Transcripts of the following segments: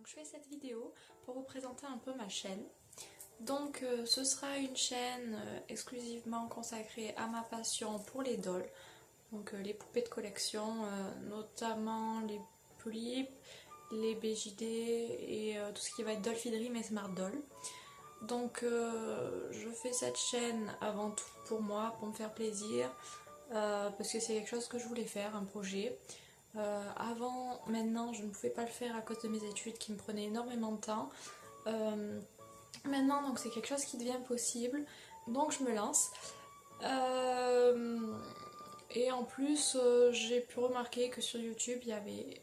Donc je fais cette vidéo pour vous présenter un peu ma chaîne. Donc ce sera une chaîne exclusivement consacrée à ma passion pour les dolls. Donc les poupées de collection, notamment les polypes, les BJD et tout ce qui va être Dolphy Dream et Smart Doll. Donc je fais cette chaîne avant tout pour moi, pour me faire plaisir, parce que c'est quelque chose que je voulais faire, un projet. Maintenant, je ne pouvais pas le faire à cause de mes études qui me prenaient énormément de temps. Maintenant, donc c'est quelque chose qui devient possible, donc je me lance. Et en plus, j'ai pu remarquer que sur YouTube, il n'y avait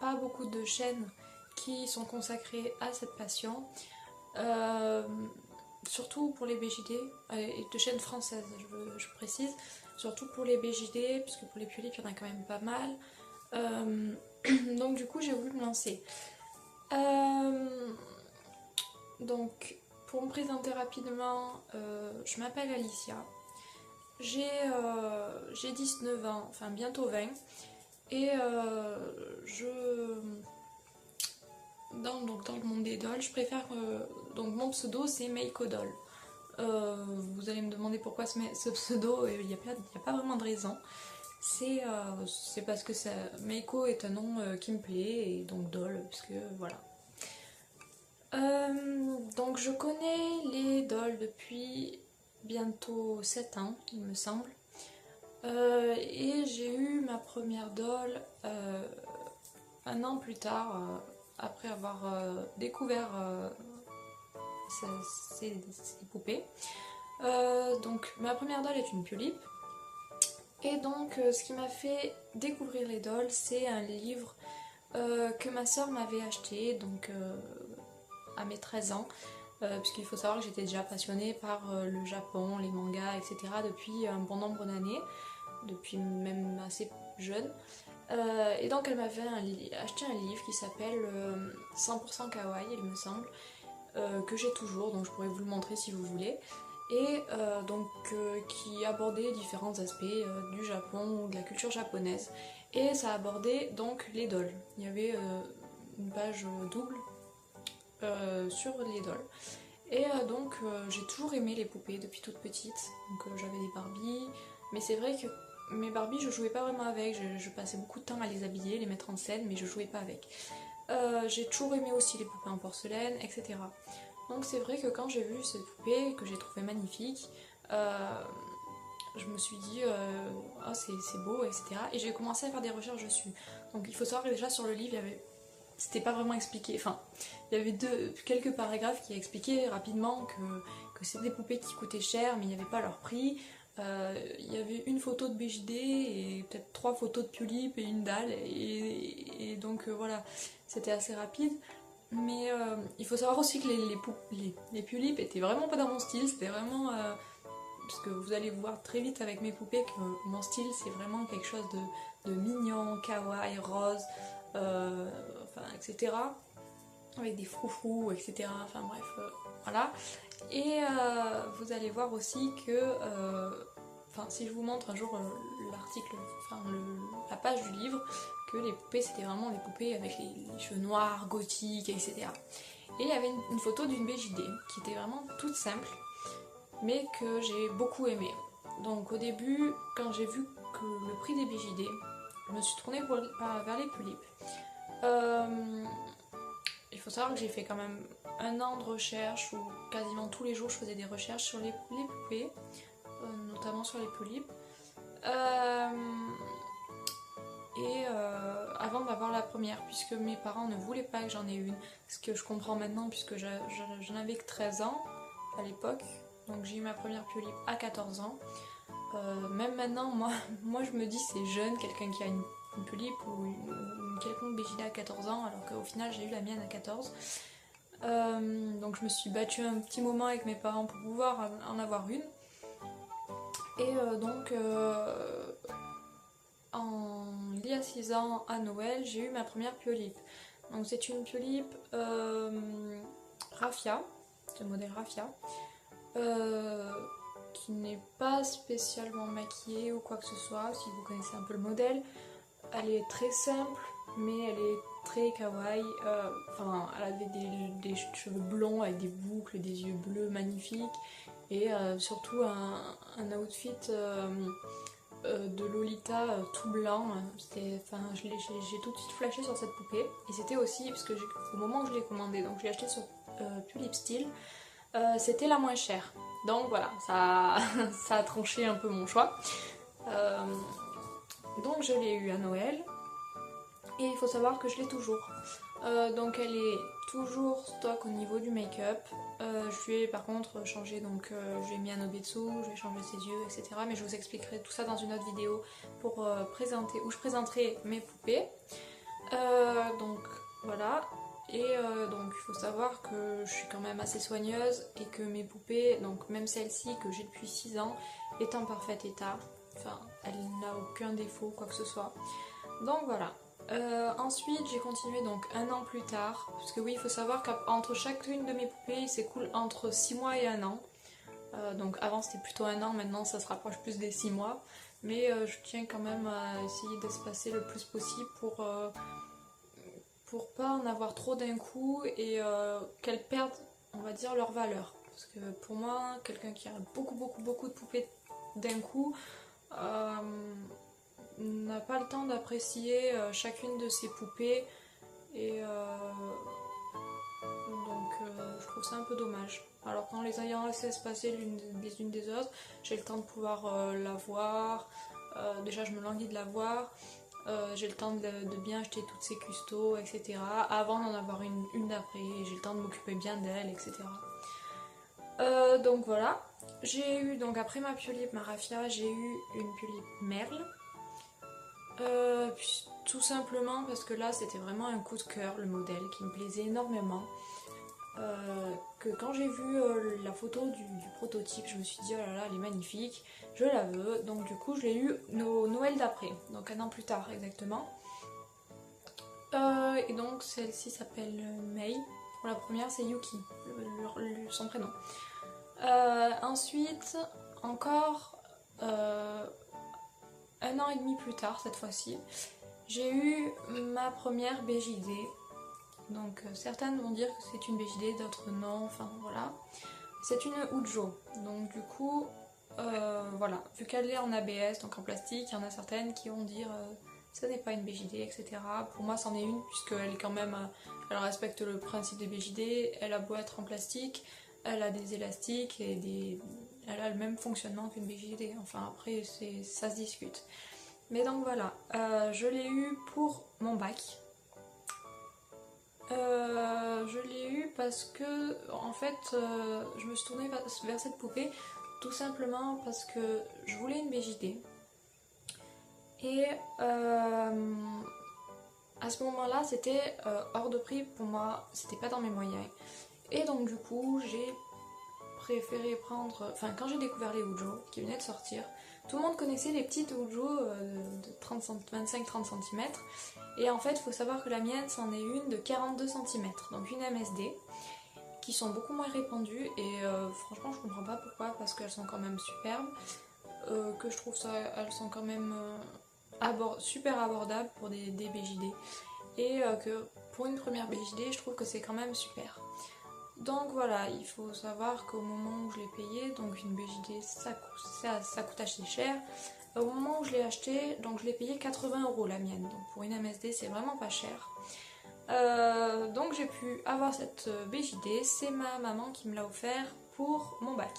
pas beaucoup de chaînes qui sont consacrées à cette passion. Surtout pour les BJD, et de chaînes françaises, je précise. Surtout pour les BJD, puisque pour les Pulip, il y en a quand même pas mal. Donc du coup, j'ai voulu me lancer. Donc, pour me présenter rapidement, je m'appelle Alicia. J'ai 19 ans, enfin bientôt 20. Et dans le monde des dolls, je préfère... donc mon pseudo, c'est Meiko Doll. Vous allez me demander pourquoi ce pseudo, il n'y a pas vraiment de raison. C'est parce que Meiko est un nom qui me plaît, et donc Doll, puisque voilà. Donc je connais les dolls depuis bientôt 7 ans, il me semble. Et j'ai eu ma première doll un an plus tard, après avoir découvert ces poupées. Donc ma première doll est une Pulip. Et donc ce qui m'a fait découvrir les dolls, c'est un livre que ma soeur m'avait acheté donc, à mes 13 ans. Puisqu'il faut savoir que j'étais déjà passionnée par le Japon, les mangas, etc. depuis un bon nombre d'années, depuis même assez jeune. Et donc elle m'avait acheté un livre qui s'appelle 100% Kawaii, il me semble, que j'ai toujours, donc je pourrais vous le montrer si vous voulez. Et donc qui abordait différents aspects du Japon ou de la culture japonaise. Et ça abordait donc les dolls. Il y avait une page double sur les dolls. Et donc j'ai toujours aimé les poupées depuis toute petite. Donc j'avais des Barbies, mais c'est vrai que mes Barbies je jouais pas vraiment avec, je passais beaucoup de temps à les habiller, les mettre en scène, mais je jouais pas avec. J'ai toujours aimé aussi les poupées en porcelaine, etc. Donc c'est vrai que quand j'ai vu cette poupée que j'ai trouvée magnifique, je me suis dit oh, c'est beau, etc. Et j'ai commencé à faire des recherches dessus. Donc il faut savoir que déjà sur le livre, c'était pas vraiment expliqué. Enfin, il y avait quelques paragraphes qui expliquaient rapidement que c'était des poupées qui coûtaient cher, mais il n'y avait pas leur prix. Il y avait une photo de BJD et peut-être 3 photos de Pulip et une dalle. Et donc voilà, c'était assez rapide. Mais il faut savoir aussi que les Pulip étaient vraiment pas dans mon style. C'était vraiment... parce que vous allez voir très vite avec mes poupées que mon style c'est vraiment quelque chose de mignon, kawaii, rose, enfin, etc. Avec des froufrous, etc. Enfin bref, voilà. Et vous allez voir aussi que, enfin si je vous montre un jour l'article, enfin la page du livre, que les poupées c'était vraiment des poupées avec les cheveux noirs, gothiques, etc. Et il y avait une photo d'une BJD qui était vraiment toute simple, mais que j'ai beaucoup aimé. Donc au début, quand j'ai vu que le prix des BJD, je me suis tournée vers les Pulip. Il faut savoir que j'ai fait quand même un an de recherche où quasiment tous les jours je faisais des recherches sur les poupées, notamment sur les Pulip. Avant d'avoir la première, puisque mes parents ne voulaient pas que j'en ai une, ce que je comprends maintenant puisque je n'avais que 13 ans à l'époque, donc j'ai eu ma première Pulip à 14 ans. Même maintenant, moi je me dis c'est jeune, quelqu'un qui a une Pulip ou une quelconque BJD à 14 ans, alors qu'au final j'ai eu la mienne à 14. Donc je me suis battue un petit moment avec mes parents pour pouvoir en avoir une. Et donc il y a 6 ans à Noël, j'ai eu ma première Pulip. Donc c'est une Pulip Raffia, c'est le modèle Raffia. Qui n'est pas spécialement maquillée ou quoi que ce soit, si vous connaissez un peu le modèle. Elle est très simple, mais elle est très kawaii. Enfin, elle avait des cheveux blonds avec des boucles, des yeux bleus magnifiques et surtout un outfit de Lolita tout blanc. Enfin, j'ai tout de suite flashé sur cette poupée et c'était aussi parce que au moment où je l'ai commandée, donc je l'ai acheté sur Tulip Style, c'était la moins chère. Donc voilà, ça, ça a tranché un peu mon choix. Euh, donc je l'ai eu à Noël et il faut savoir que je l'ai toujours. Donc elle est toujours stock au niveau du make-up. Je lui ai par contre changé, donc je lui ai mis un Nobetsu, je lui ai changé ses yeux, etc. Mais je vous expliquerai tout ça dans une autre vidéo pour présenter, où je présenterai mes poupées. Donc voilà. Et donc il faut savoir que je suis quand même assez soigneuse et que mes poupées, donc même celle-ci que j'ai depuis 6 ans, est en parfait état. Enfin, elle n'a aucun défaut, quoi que ce soit. Donc voilà. Ensuite j'ai continué donc 1 an plus tard, parce que oui il faut savoir qu'entre chacune de mes poupées il s'écoule entre 6 mois et 1 an. Donc avant c'était plutôt 1 an, maintenant ça se rapproche plus des 6 mois. Mais je tiens quand même à essayer d'espacer le plus possible pour pas en avoir trop d'un coup et qu'elles perdent, on va dire, leur valeur. Parce que pour moi, quelqu'un qui a beaucoup de poupées d'un coup n'a pas le temps d'apprécier chacune de ses poupées et donc je trouve ça un peu dommage. Alors qu'en les ayant laissées se passer les unes des autres, j'ai le temps de pouvoir la voir. Déjà je me languis de la voir. J'ai le temps de bien acheter toutes ses custos, etc. Avant d'en avoir une d'après. J'ai le temps de m'occuper bien d'elle, etc. Donc voilà. J'ai eu, donc après ma Piolip, ma raffia, j'ai eu une Piolip Merle. Tout simplement parce que là c'était vraiment un coup de cœur, le modèle qui me plaisait énormément. Que quand j'ai vu la photo du prototype, je me suis dit oh là là elle est magnifique, je la veux. Donc du coup je l'ai eu au Noël d'après, donc 1 an plus tard exactement. Et donc celle-ci s'appelle Mei. Pour la première c'est Yuki, son prénom. Ensuite encore 1 an et demi plus tard cette fois-ci, j'ai eu ma première BJD. Donc certaines vont dire que c'est une BJD, d'autres non, enfin voilà. C'est une Ujo, donc du coup, voilà, vu qu'elle est en ABS, donc en plastique, il y en a certaines qui vont dire ce n'est pas une BJD, etc. Pour moi c'en est une, puisqu'elle est quand même, elle respecte le principe des BJD, elle a beau être en plastique, elle a des élastiques et elle a le même fonctionnement qu'une BJD, enfin après ça se discute. Mais donc voilà, je l'ai eu pour mon bac. Je l'ai eu parce que en fait je me suis tournée vers cette poupée tout simplement parce que je voulais une BJD et à ce moment là c'était hors de prix pour moi, c'était pas dans mes moyens et donc du coup j'ai préféré prendre, enfin quand j'ai découvert les Ujo qui venaient de sortir, tout le monde connaissait les petites Ujo de 25-30 cm. Et en fait, il faut savoir que la mienne, c'en est une de 42 cm, donc une MSD, qui sont beaucoup moins répandues. Et franchement, je comprends pas pourquoi, parce qu'elles sont quand même superbes. Que je trouve ça, elles sont quand même super abordables pour des BJD. Et que pour une première BJD, je trouve que c'est quand même super. Donc voilà, il faut savoir qu'au moment où je l'ai payé, donc une BJD ça coûte assez cher. Au moment où je l'ai acheté, donc je l'ai payé 80 € la mienne, donc pour une MSD c'est vraiment pas cher. Donc j'ai pu avoir cette BJD, c'est ma maman qui me l'a offert pour mon bac.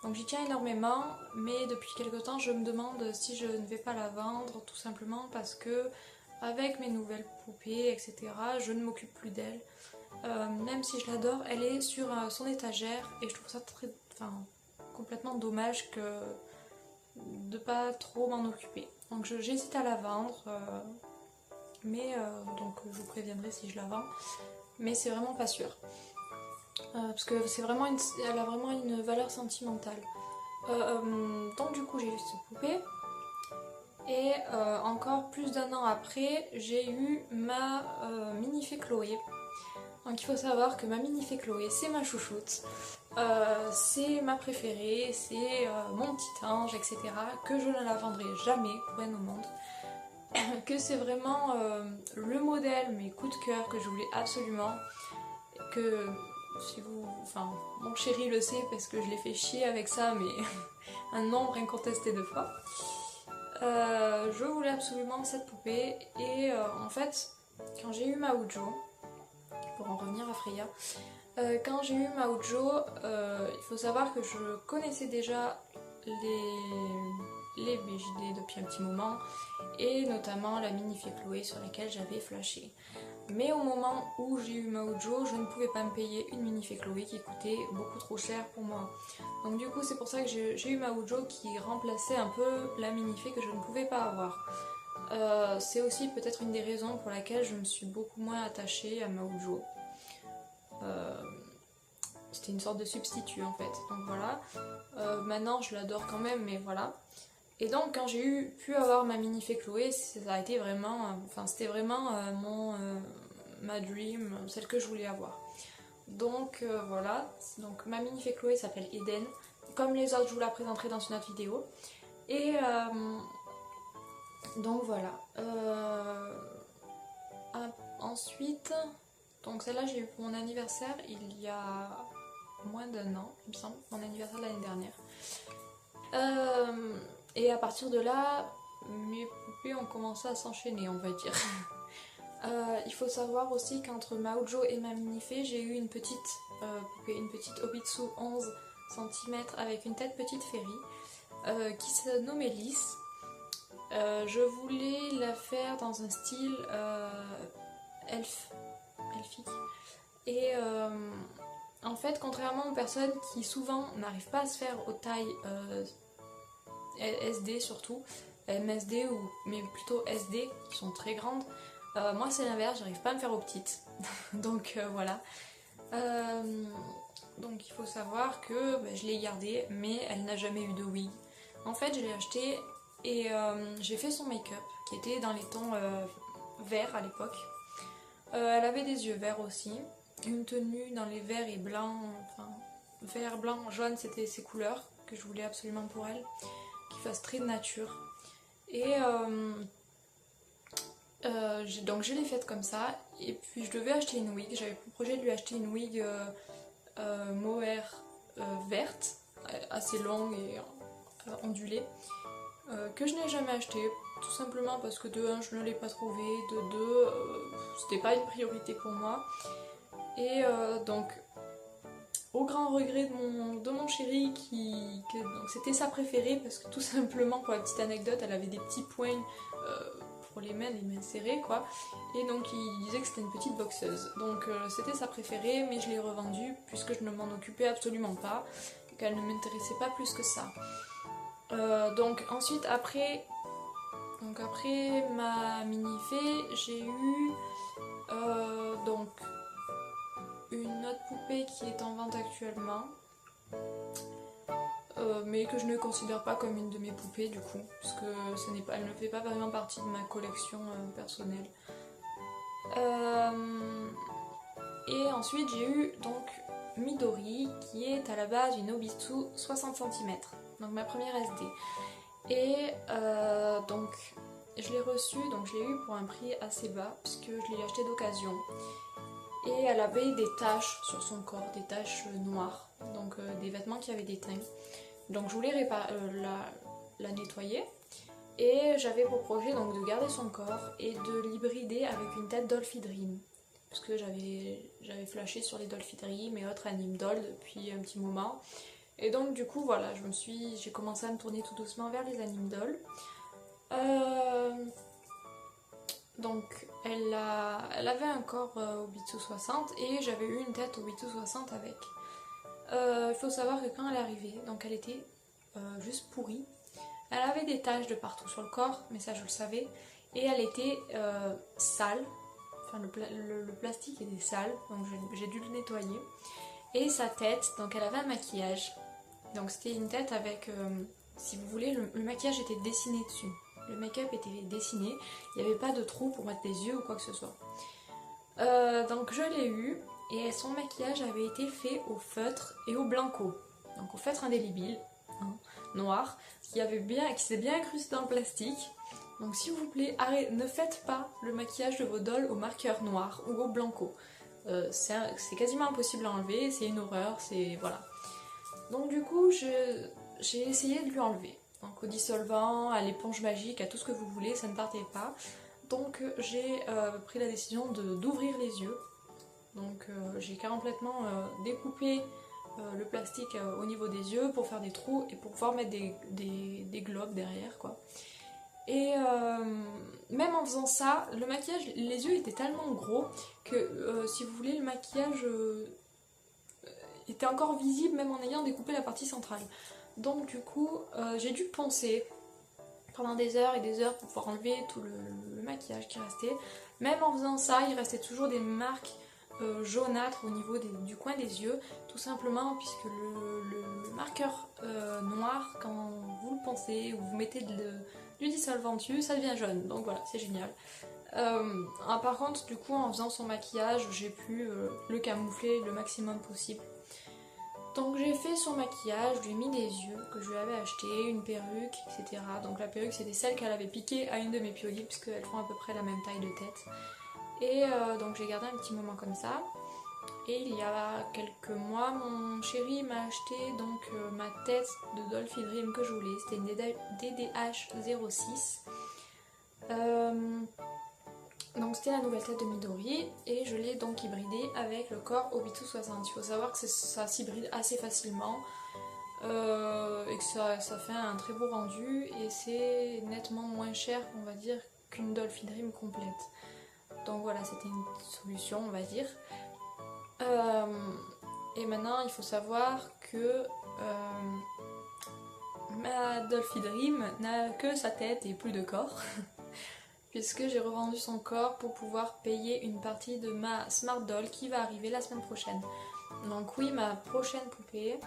Donc j'y tiens énormément, mais depuis quelques temps je me demande si je ne vais pas la vendre, tout simplement parce que avec mes nouvelles poupées, etc., je ne m'occupe plus d'elle. Même si je l'adore, elle est sur son étagère et je trouve ça complètement dommage de pas trop m'en occuper. Donc j'hésite à la vendre, mais donc je vous préviendrai si je la vends, mais c'est vraiment pas sûr. Parce que elle a vraiment une valeur sentimentale. Donc du coup j'ai eu cette poupée. Et encore plus d'1 an après, j'ai eu ma Minifée Chloé. Donc il faut savoir que ma Minifée Chloé, c'est ma chouchoute, c'est ma préférée, c'est mon petit ange, etc. Que je ne la vendrai jamais pour rien au monde. que c'est vraiment le modèle, mes coups de cœur que je voulais absolument, que si vous, enfin mon chéri le sait parce que je l'ai fait chier avec ça, mais un nombre incontesté de fois. Je voulais absolument cette poupée et en fait quand j'ai eu Maoujo, pour en revenir à Freya, quand j'ai eu Maoujo, il faut savoir que je connaissais déjà les BJD depuis un petit moment et notamment la Minifée Chloé sur laquelle j'avais flashé. Mais au moment où j'ai eu Maoujo, je ne pouvais pas me payer une Minifée Chloé qui coûtait beaucoup trop cher pour moi. Donc du coup c'est pour ça que j'ai eu Maoujo qui remplaçait un peu la Minifée que je ne pouvais pas avoir. C'est aussi peut-être une des raisons pour laquelle je me suis beaucoup moins attachée à Maoujo. C'était une sorte de substitut en fait, donc voilà. Maintenant je l'adore quand même, mais voilà. Et donc quand j'ai pu avoir ma Minifée Chloé, ça a été vraiment, c'était vraiment ma dream, celle que je voulais avoir. Donc voilà, donc ma Minifée Chloé s'appelle Eden. Comme les autres, je vous la présenterai dans une autre vidéo. Et donc voilà. Ensuite, donc celle-là j'ai eu pour mon anniversaire il y a moins d'un an, il me semble, mon anniversaire de l'année dernière. Et à partir de là, mes poupées ont commencé à s'enchaîner, on va dire. Il faut savoir aussi qu'entre Maoujo et ma Minifée, j'ai eu une petite poupée, une petite Obitsu 11 cm avec une tête petite féerie qui se nommait Lys. Je voulais la faire dans un style elfique. Et en fait, contrairement aux personnes qui souvent n'arrivent pas à se faire aux tailles SD surtout, MSD ou mais plutôt SD qui sont très grandes, moi c'est l'inverse, j'arrive pas à me faire aux petites. Donc voilà. Donc il faut savoir que je l'ai gardée, mais elle n'a jamais eu de wig. En fait, je l'ai achetée et j'ai fait son make-up qui était dans les tons verts à l'époque. Elle avait des yeux verts aussi, une tenue dans les verts et blancs, enfin vert, blanc, jaune, c'était ses couleurs que je voulais absolument pour elle, qui fasse très de nature. Et donc je l'ai faite comme ça, et puis je devais acheter une wig, j'avais pour projet de lui acheter une wig mohair verte, assez longue et ondulée, que je n'ai jamais achetée, tout simplement parce que de 1 je ne l'ai pas trouvée, de 2 c'était pas une priorité pour moi. Et donc au grand regret de mon chéri donc c'était sa préférée parce que tout simplement, pour la petite anecdote, elle avait des petits points pour les mains serrées quoi, et donc il disait que c'était une petite boxeuse, donc c'était sa préférée, mais je l'ai revendue puisque je ne m'en occupais absolument pas et qu'elle ne m'intéressait pas plus que ça. Donc ensuite après ma Minifée, j'ai eu donc une autre poupée qui est en vente actuellement, mais que je ne considère pas comme une de mes poupées du coup, puisque elle ne fait pas vraiment partie de ma collection personnelle. Et ensuite j'ai eu donc Midori, qui est à la base une Obitsu 60 cm, donc ma première SD. Et donc je l'ai reçue, donc je l'ai eu pour un prix assez bas, puisque je l'ai acheté d'occasion. Et elle avait des taches sur son corps, des taches noires, donc des vêtements qui avaient des teints. Donc je voulais la nettoyer, et j'avais pour projet donc de garder son corps et de l'hybrider avec une tête Dolphy Dream, parce que j'avais flashé sur les Dolphy Dream et autres anime dolls depuis un petit moment. Et donc du coup voilà, j'ai commencé à me tourner tout doucement vers les anime dolls. Donc elle avait un corps Obitsu 60 et j'avais eu une tête Obitsu 60 avec. Il faut savoir que quand elle est arrivée, donc elle était juste pourrie. Elle avait des taches de partout sur le corps, mais ça je le savais. Et elle était sale, enfin le plastique était sale, donc j'ai dû le nettoyer. Et sa tête, donc elle avait un maquillage. Donc c'était une tête avec, si vous voulez, le maquillage était dessiné dessus. Le make-up était dessiné, il n'y avait pas de trou pour mettre des yeux ou quoi que ce soit. Donc je l'ai eu, et son maquillage avait été fait au feutre et au blanco. Donc au feutre indélébile, hein, noir, qui s'est bien incrusté dans le plastique. Donc s'il vous plaît, ne faites pas le maquillage de vos dolls au marqueur noir ou au blanco. C'est quasiment impossible à enlever, c'est une horreur, c'est... voilà. Donc du coup, j'ai essayé de lui enlever. Donc au dissolvant, à l'éponge magique, à tout ce que vous voulez, ça ne partait pas. Donc j'ai pris la décision d'ouvrir les yeux. Donc j'ai complètement découpé le plastique au niveau des yeux pour faire des trous et pour pouvoir mettre des globes derrière quoi. Et même en faisant ça, le maquillage, les yeux étaient tellement gros que si vous voulez le maquillage était encore visible même en ayant découpé la partie centrale. Donc du coup j'ai dû poncer pendant des heures et des heures pour pouvoir enlever tout le maquillage qui restait. Même en faisant ça, il restait toujours des marques jaunâtres au niveau du coin des yeux, tout simplement puisque le marqueur noir, quand vous le poncez ou vous mettez du dissolvant dessus, ça devient jaune. Donc voilà, c'est génial. Par contre, du coup, en faisant son maquillage, j'ai pu le camoufler le maximum possible. Donc j'ai fait son maquillage, je lui ai mis des yeux que je lui avais acheté, une perruque, etc. Donc la perruque c'était celle qu'elle avait piquée à une de mes piolipes puisqu'elles font à peu près la même taille de tête. Et donc j'ai gardé un petit moment comme ça. Et il y a quelques mois, mon chéri m'a acheté donc ma tête de Dolphy Dream que je voulais. C'était une DDH06. Donc c'était la nouvelle tête de Midori et je l'ai donc hybridée avec le corps Obito 60. Il faut savoir que ça s'hybride assez facilement et que ça fait un très beau rendu et c'est nettement moins cher on va dire qu'une Dolphy Dream complète. Donc voilà, c'était une solution on va dire. Et maintenant il faut savoir que ma Dolphy Dream n'a que sa tête et plus de corps. Puisque j'ai revendu son corps pour pouvoir payer une partie de ma Smart Doll qui va arriver la semaine prochaine. Donc oui, ma prochaine poupée,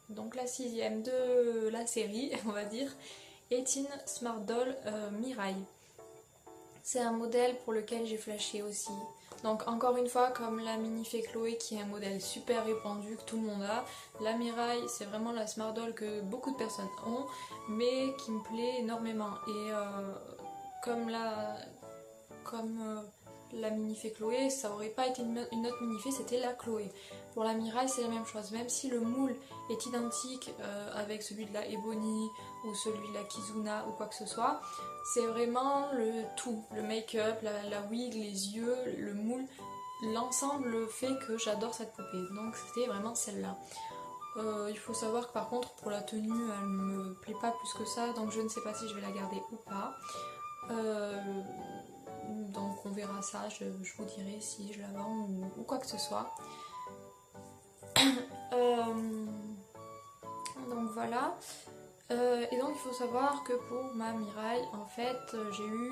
donc la 6ème de la série, on va dire, est une Smart Doll Mirai. C'est un modèle pour lequel j'ai flashé aussi. Donc encore une fois, comme la Minifée Chloé qui est un modèle super répandu que tout le monde a, la Mirai c'est vraiment la Smart Doll que beaucoup de personnes ont, mais qui me plaît énormément. Et comme la Minifée Chloé, ça aurait pas été une autre Minifée, c'était la Chloé. Pour la Mirai, c'est la même chose, même si le moule est identique avec celui de la Ebony ou celui de la Kizuna ou quoi que ce soit, c'est vraiment le tout, le make-up, la wig, les yeux, le moule, l'ensemble fait que j'adore cette poupée, donc c'était vraiment celle-là. Il faut savoir que par contre pour la tenue elle me plaît pas plus que ça, donc je ne sais pas si je vais la garder ou pas. Donc on verra ça, je vous dirai si je la vends ou quoi que ce soit. Donc voilà. Et donc il faut savoir que pour ma Mirai, en fait, j'ai eu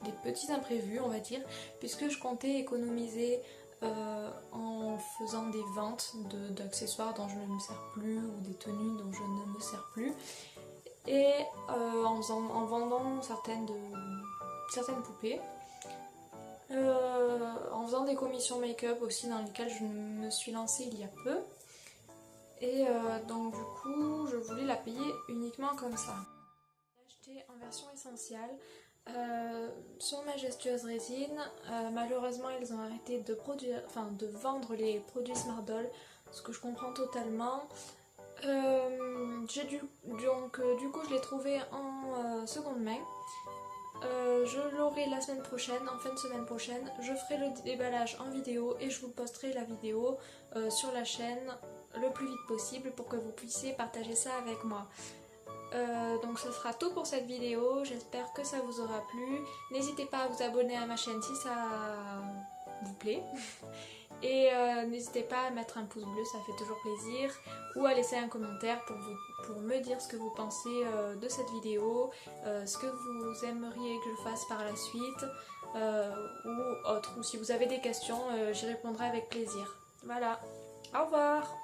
des petits imprévus, on va dire, puisque je comptais économiser en faisant des ventes d'accessoires dont je ne me sers plus ou des tenues dont je ne me sers plus. Et en vendant certaines poupées, en faisant des commissions make-up aussi dans lesquelles je me suis lancée il y a peu. Et donc du coup je voulais la payer uniquement comme ça. J'ai acheté en version essentielle sur Majestueuse Résine. Malheureusement ils ont arrêté de vendre les produits Smart Doll, ce que je comprends totalement. Du coup je l'ai trouvé en seconde main. Je l'aurai la semaine prochaine, en fin de semaine prochaine. Je ferai le déballage en vidéo et je vous posterai la vidéo sur la chaîne le plus vite possible pour que vous puissiez partager ça avec moi. Donc ce sera tout pour cette vidéo, j'espère que ça vous aura plu. N'hésitez pas à vous abonner à ma chaîne si ça vous plaît. Et n'hésitez pas à mettre un pouce bleu, ça fait toujours plaisir. Ou à laisser un commentaire pour me dire ce que vous pensez de cette vidéo, ce que vous aimeriez que je fasse par la suite, ou autre. Ou si vous avez des questions, j'y répondrai avec plaisir. Voilà, au revoir!